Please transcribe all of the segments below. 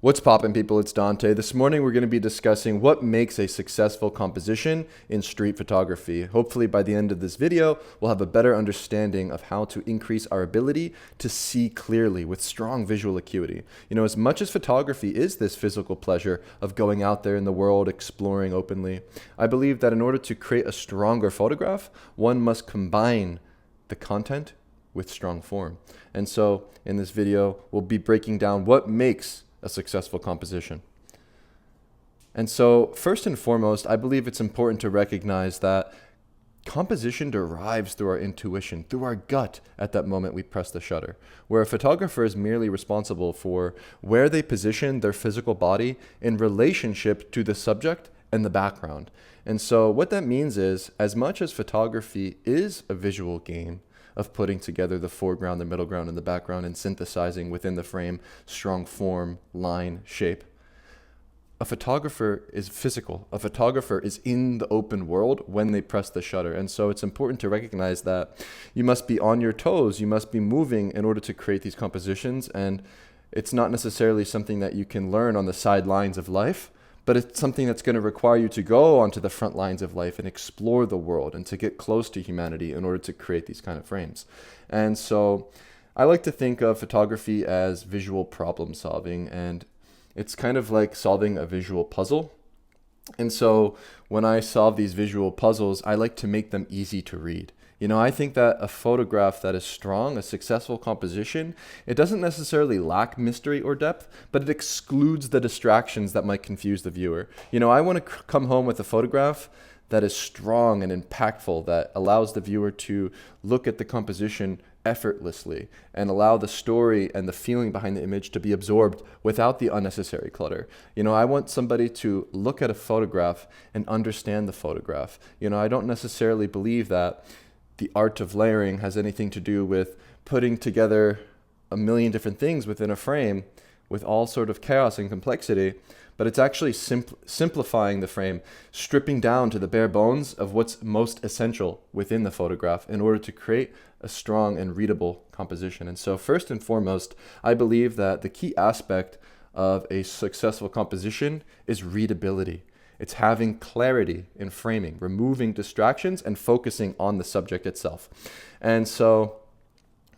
What's poppin', people? It's Dante. This morning we're going to be discussing what makes a successful composition in street photography. Hopefully by the end of this video, we'll have a better understanding of how to increase our ability to see clearly with strong visual acuity. As much as photography is this physical pleasure of going out there in the world, exploring openly, I believe that in order to create a stronger photograph, one must combine the content with strong form. And so in this video, we'll be breaking down what makes a successful composition. And so first and foremost, I believe it's important to recognize that composition derives through our intuition, through our gut at that moment we press the shutter, where a photographer is merely responsible for where they position their physical body in relationship to the subject and the background. And so what that means is, as much as photography is a visual game, of putting together the foreground, the middle ground, and the background and synthesizing within the frame strong form, line, shape. A photographer is physical. A photographer is in the open world when they press the shutter. And so it's important to recognize that you must be on your toes, you must be moving in order to create these compositions. And it's not necessarily something that you can learn on the sidelines of life, but it's something that's going to require you to go onto the front lines of life and explore the world and to get close to humanity in order to create these kind of frames. And so I like to think of photography as visual problem solving, and it's kind of like solving a visual puzzle. And so when I solve these visual puzzles, I like to make them easy to read. I think that a photograph that is strong, a successful composition, it doesn't necessarily lack mystery or depth, but it excludes the distractions that might confuse the viewer. I want to come home with a photograph that is strong and impactful, that allows the viewer to look at the composition effortlessly and allow the story and the feeling behind the image to be absorbed without the unnecessary clutter. I want somebody to look at a photograph and understand the photograph. I don't necessarily believe that the art of layering has anything to do with putting together a million different things within a frame with all sort of chaos and complexity, but it's actually simplifying the frame, stripping down to the bare bones of what's most essential within the photograph in order to create a strong and readable composition. And so first and foremost, I believe that the key aspect of a successful composition is readability. It's having clarity in framing, removing distractions and focusing on the subject itself. And so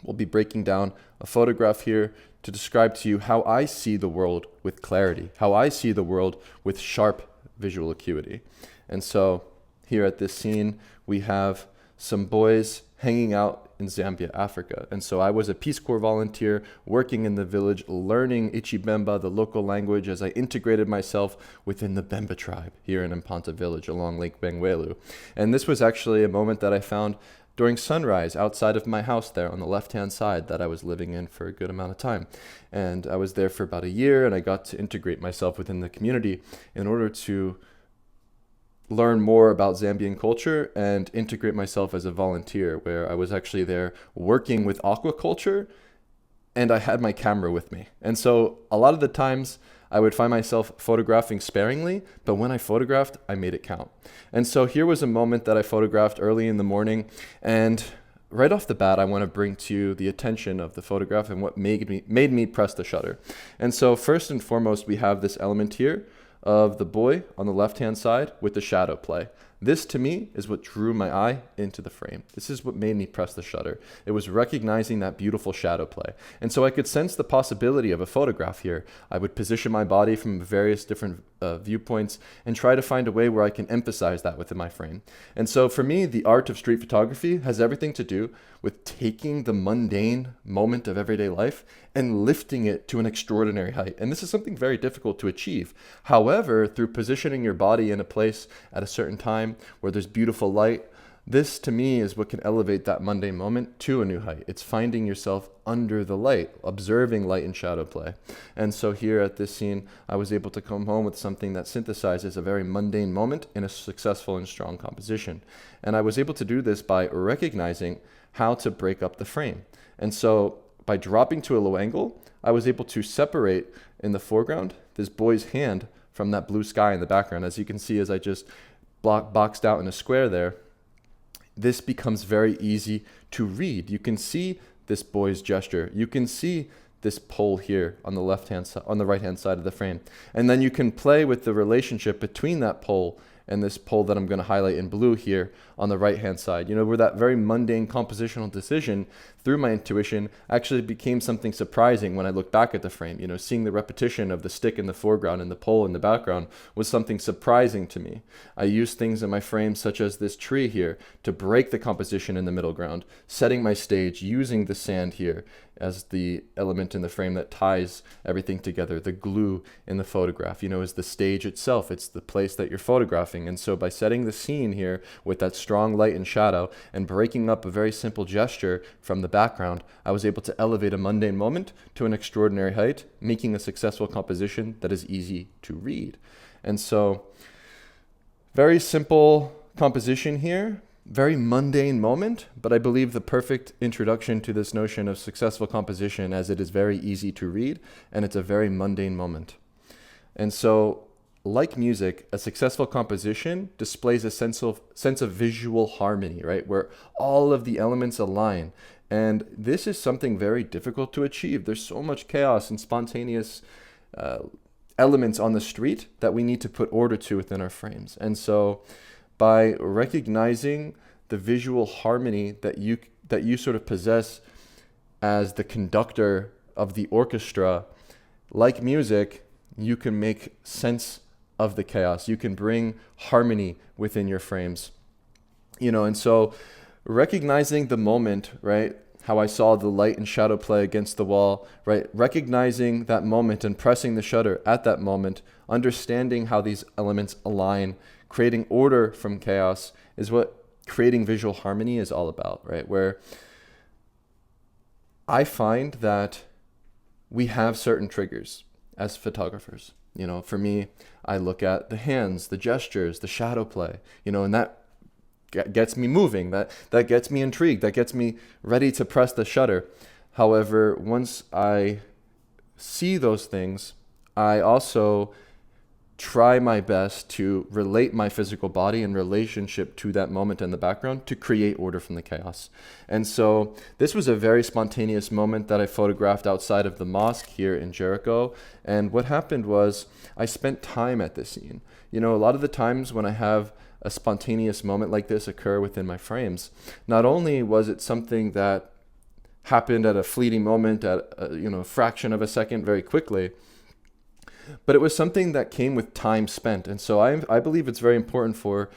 we'll be breaking down a photograph here to describe to you how I see the world with clarity, how I see the world with sharp visual acuity. And so here at this scene, we have some boys hanging out in Zambia, Africa. And so I was a Peace Corps volunteer working in the village, learning Ichibemba, the local language, as I integrated myself within the Bemba tribe here in Mpanta village along Lake Bangweulu. And this was actually a moment that I found during sunrise outside of my house there on the left-hand side that I was living in for a good amount of time. And I was there for about a year, and I got to integrate myself within the community in order to learn more about Zambian culture and integrate myself as a volunteer, where I was actually there working with aquaculture, and I had my camera with me. And so a lot of the times I would find myself photographing sparingly, but when I photographed, I made it count. And so here was a moment that I photographed early in the morning, and right off the bat, I want to bring to you the attention of the photograph and what made me press the shutter. And so first and foremost, we have this element here of the boy on the left-hand side with the shadow play. This, to me, is what drew my eye into the frame. This is what made me press the shutter. It was recognizing that beautiful shadow play. And so I could sense the possibility of a photograph here. I would position my body from various different viewpoints and try to find a way where I can emphasize that within my frame. And so for me, the art of street photography has everything to do with taking the mundane moment of everyday life and lifting it to an extraordinary height. And this is something very difficult to achieve. However, through positioning your body in a place at a certain time where there's beautiful light, this to me is what can elevate that mundane moment to a new height. It's finding yourself under the light, observing light and shadow play. And so here at this scene, I was able to come home with something that synthesizes a very mundane moment in a successful and strong composition. And I was able to do this by recognizing how to break up the frame. And so by dropping to a low angle, I was able to separate in the foreground this boy's hand from that blue sky in the background. As you can see, as I just boxed out in a square there, this becomes very easy to read. You can see this boy's gesture. You can see this pole here on the on the right hand side of the frame. And then you can play with the relationship between that pole and this pole that I'm going to highlight in blue here on the right hand side, where that very mundane compositional decision through my intuition actually became something surprising when I look back at the frame. Seeing the repetition of the stick in the foreground and the pole in the background was something surprising to me. I used things in my frame such as this tree here to break the composition in the middle ground, setting my stage using the sand here as the element in the frame that ties everything together. The glue in the photograph, is the stage itself. It's the place that you're photographing. And so by setting the scene here with that strong light and shadow and breaking up a very simple gesture from the background, I was able to elevate a mundane moment to an extraordinary height, making a successful composition that is easy to read. And so very simple composition here. Very mundane moment, but I believe the perfect introduction to this notion of successful composition, as it is very easy to read and it's a very mundane moment. And so, like music, a successful composition displays a sense of visual harmony, right? Where all of the elements align. And this is something very difficult to achieve. There's so much chaos and spontaneous elements on the street that we need to put order to within our frames. And so, by recognizing the visual harmony that you sort of possess as the conductor of the orchestra, like music, you can make sense of the chaos. You can bring harmony within your frames. And so recognizing the moment, right? How I saw the light and shadow play against the wall, right? Recognizing that moment and pressing the shutter at that moment, understanding how these elements align, creating order from chaos is what creating visual harmony is all about, right? Where I find that we have certain triggers as photographers. For me, I look at the hands, the gestures, the shadow play, and that gets me moving, that gets me intrigued, that gets me ready to press the shutter. However, once I see those things, I also try my best to relate my physical body in relationship to that moment in the background to create order from the chaos. And so this was a very spontaneous moment that I photographed outside of the mosque here in Jericho. And what happened was I spent time at this scene. A lot of the times when I have a spontaneous moment like this occur within my frames, not only was it something that happened at a fleeting moment, at a fraction of a second very quickly, but it was something that came with time spent. And so I believe it's very important for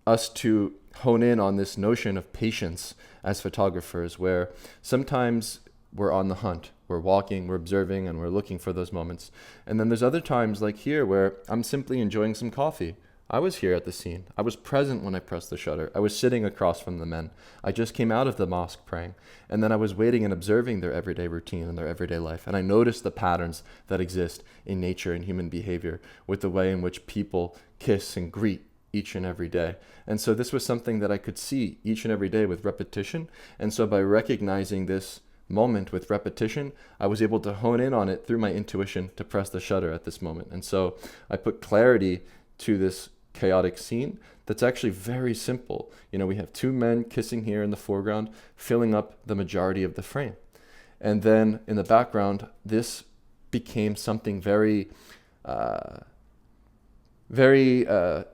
us to hone in on this notion of patience as photographers, where sometimes we're on the hunt, we're walking, we're observing, and we're looking for those moments. And then there's other times like here where I'm simply enjoying some coffee. I was here at the scene. I was present when I pressed the shutter. I was sitting across from the men. I just came out of the mosque praying. And then I was waiting and observing their everyday routine and their everyday life. And I noticed the patterns that exist in nature and human behavior with the way in which people kiss and greet each and every day. And so this was something that I could see each and every day with repetition. And so by recognizing this moment with repetition, I was able to hone in on it through my intuition to press the shutter at this moment. And so I put clarity to this chaotic scene that's actually very simple. We have two men kissing here in the foreground, filling up the majority of the frame. And then in the background, this became something very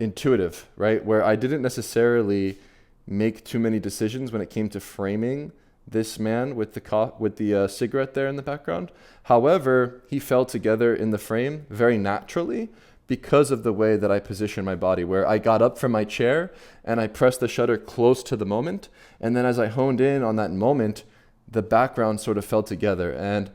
intuitive, right? Where I didn't necessarily make too many decisions when it came to framing this man with the cigarette there in the background. However, he fell together in the frame very naturally, because of the way that I positioned my body, where I got up from my chair and I pressed the shutter close to the moment. And then as I honed in on that moment, the background sort of fell together. And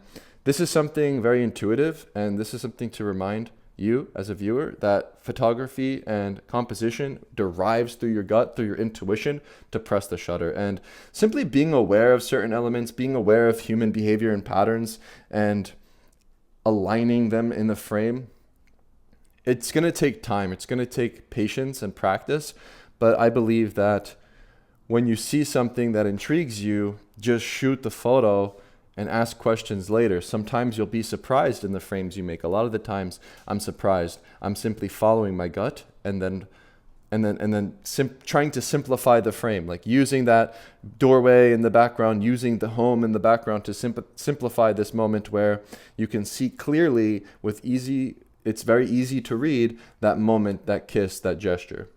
this is something very intuitive. And this is something to remind you as a viewer that photography and composition derives through your gut, through your intuition to press the shutter. And simply being aware of certain elements, being aware of human behavior and patterns and aligning them in the frame, it's going to take time. It's going to take patience and practice. But I believe that when you see something that intrigues you, just shoot the photo and ask questions later. Sometimes you'll be surprised in the frames you make. A lot of the times I'm surprised. I'm simply following my gut and then trying to simplify the frame, like using that doorway in the background, using the home in the background to simplify this moment where you can see clearly it's very easy to read that moment, that kiss, that gesture.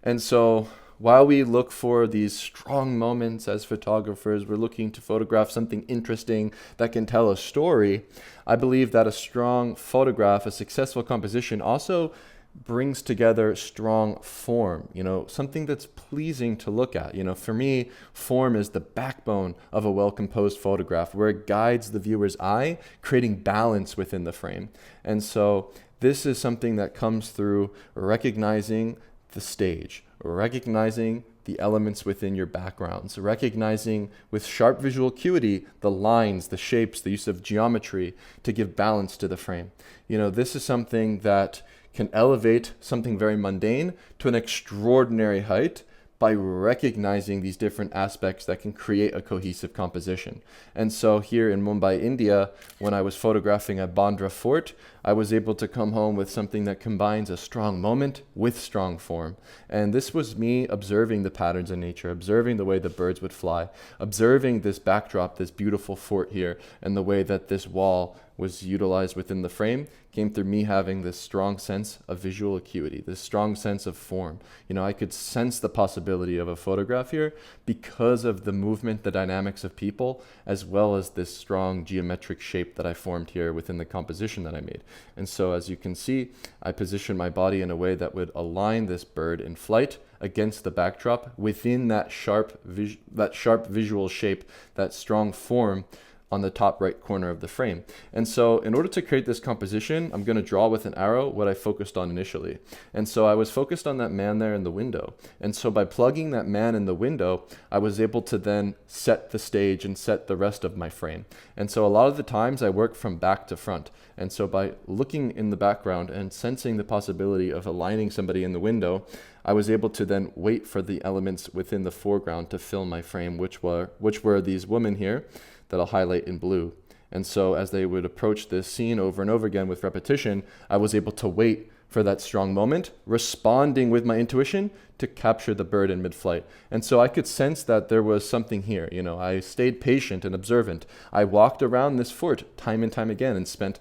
And so while we look for these strong moments as photographers, we're looking to photograph something interesting that can tell a story. I believe that a strong photograph, a successful composition, also brings together strong form, something that's pleasing to look at. For me, form is the backbone of a well-composed photograph, where it guides the viewer's eye, creating balance within the frame. And so this is something that comes through recognizing the stage, recognizing the elements within your backgrounds, recognizing with sharp visual acuity the lines, the shapes, the use of geometry to give balance to the frame. This is something that can elevate something very mundane to an extraordinary height by recognizing these different aspects that can create a cohesive composition. And so here in Mumbai, India, when I was photographing at Bandra Fort, I was able to come home with something that combines a strong moment with strong form. And this was me observing the patterns in nature, observing the way the birds would fly, observing this backdrop, this beautiful fort here, and the way that this wall was utilized within the frame came through me having this strong sense of visual acuity, this strong sense of form. I could sense the possibility of a photograph here because of the movement, the dynamics of people, as well as this strong geometric shape that I formed here within the composition that I made. And so as you can see, I positioned my body in a way that would align this bird in flight against the backdrop within that sharp visual shape, that strong form on the top right corner of the frame. And so in order to create this composition, I'm going to draw with an arrow what I focused on initially. And so I was focused on that man there in the window. And so by plugging that man in the window, I was able to then set the stage and set the rest of my frame. And so a lot of the times I work from back to front. And so by looking in the background and sensing the possibility of aligning somebody in the window, I was able to then wait for the elements within the foreground to fill my frame, which were these women here that I'll highlight in blue. And so as they would approach this scene over and over again with repetition, I was able to wait for that strong moment, responding with my intuition to capture the bird in mid-flight. And so I could sense that there was something here. I stayed patient and observant. I walked around this fort time and time again and spent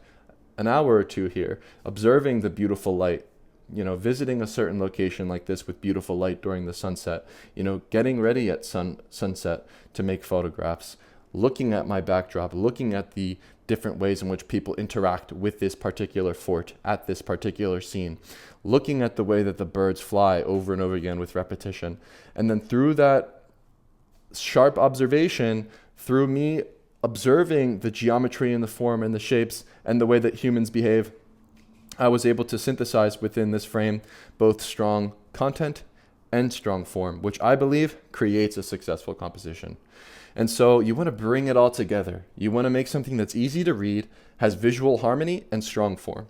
an hour or two here observing the beautiful light, visiting a certain location like this with beautiful light during the sunset, getting ready at sunset to make photographs, looking at my backdrop, looking at the different ways in which people interact with this particular fort at this particular scene, looking at the way that the birds fly over and over again with repetition. And then through that sharp observation, through me observing the geometry and the form and the shapes and the way that humans behave, I was able to synthesize within this frame both strong content and strong form, which I believe creates a successful composition. And so you want to bring it all together. You want to make something that's easy to read, has visual harmony, and strong form.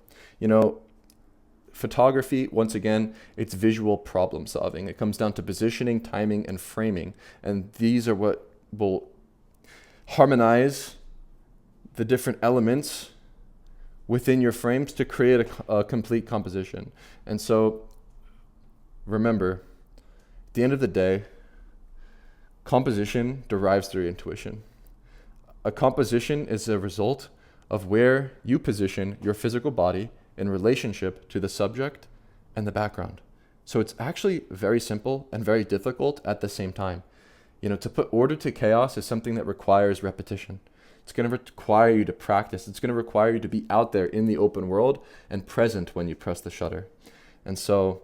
Photography, once again, it's visual problem solving. It comes down to positioning, timing, and framing. And these are what will harmonize the different elements within your frames to create a complete composition. And so remember, at the end of the day, composition derives through intuition. A composition is a result of where you position your physical body in relationship to the subject and the background. So it's actually very simple and very difficult at the same time. To put order to chaos is something that requires repetition. It's going to require you to practice. It's going to require you to be out there in the open world and present when you press the shutter. And so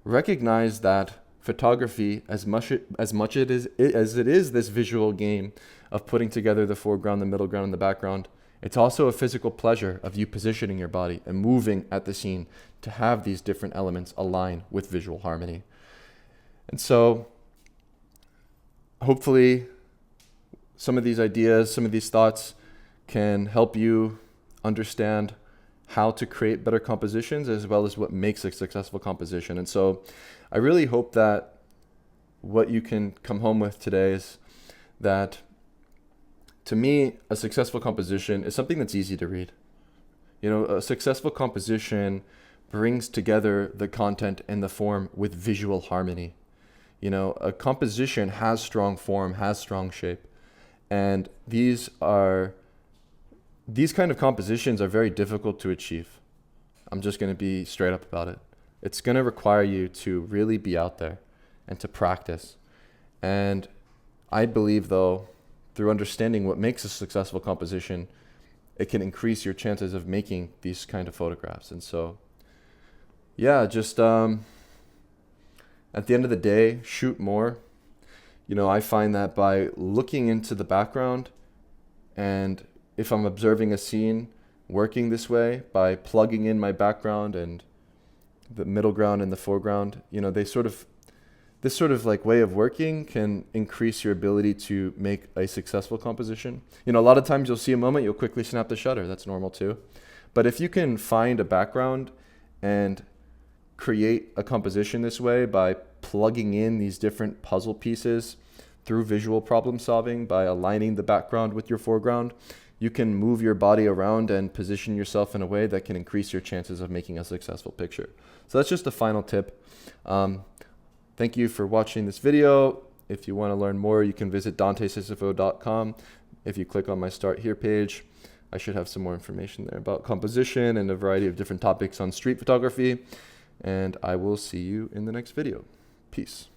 recognize that photography, as much as it is this visual game of putting together the foreground, the middle ground, and the background, it's also a physical pleasure of you positioning your body and moving at the scene to have these different elements align with visual harmony. And so hopefully some of these ideas, some of these thoughts can help you understand how to create better compositions as well as what makes a successful composition. And so I really hope that what you can come home with today is that, to me, a successful composition is something that's easy to read. A successful composition brings together the content and the form with visual harmony. You know, a composition has strong form, has strong shape, and these kind of compositions are very difficult to achieve. I'm just going to be straight up about it. It's going to require you to really be out there and to practice. And I believe, though, through understanding what makes a successful composition, it can increase your chances of making these kind of photographs. And so, yeah, just at the end of the day, shoot more. You know, I find that by looking into the background, and if I'm observing a scene working this way, by plugging in my background and the middle ground and the foreground, you know, this sort of like way of working can increase your ability to make a successful composition. You know, a lot of times you'll see a moment, you'll quickly snap the shutter. That's normal too. But if you can find a background and create a composition this way by plugging in these different puzzle pieces through visual problem solving, by aligning the background with your foreground, you can move your body around and position yourself in a way that can increase your chances of making a successful picture. So that's just a final tip. Thank you for watching this video. If you want to learn more, you can visit DanteSisifo.com. If you click on my Start Here page, I should have some more information there about composition and a variety of different topics on street photography. And I will see you in the next video. Peace.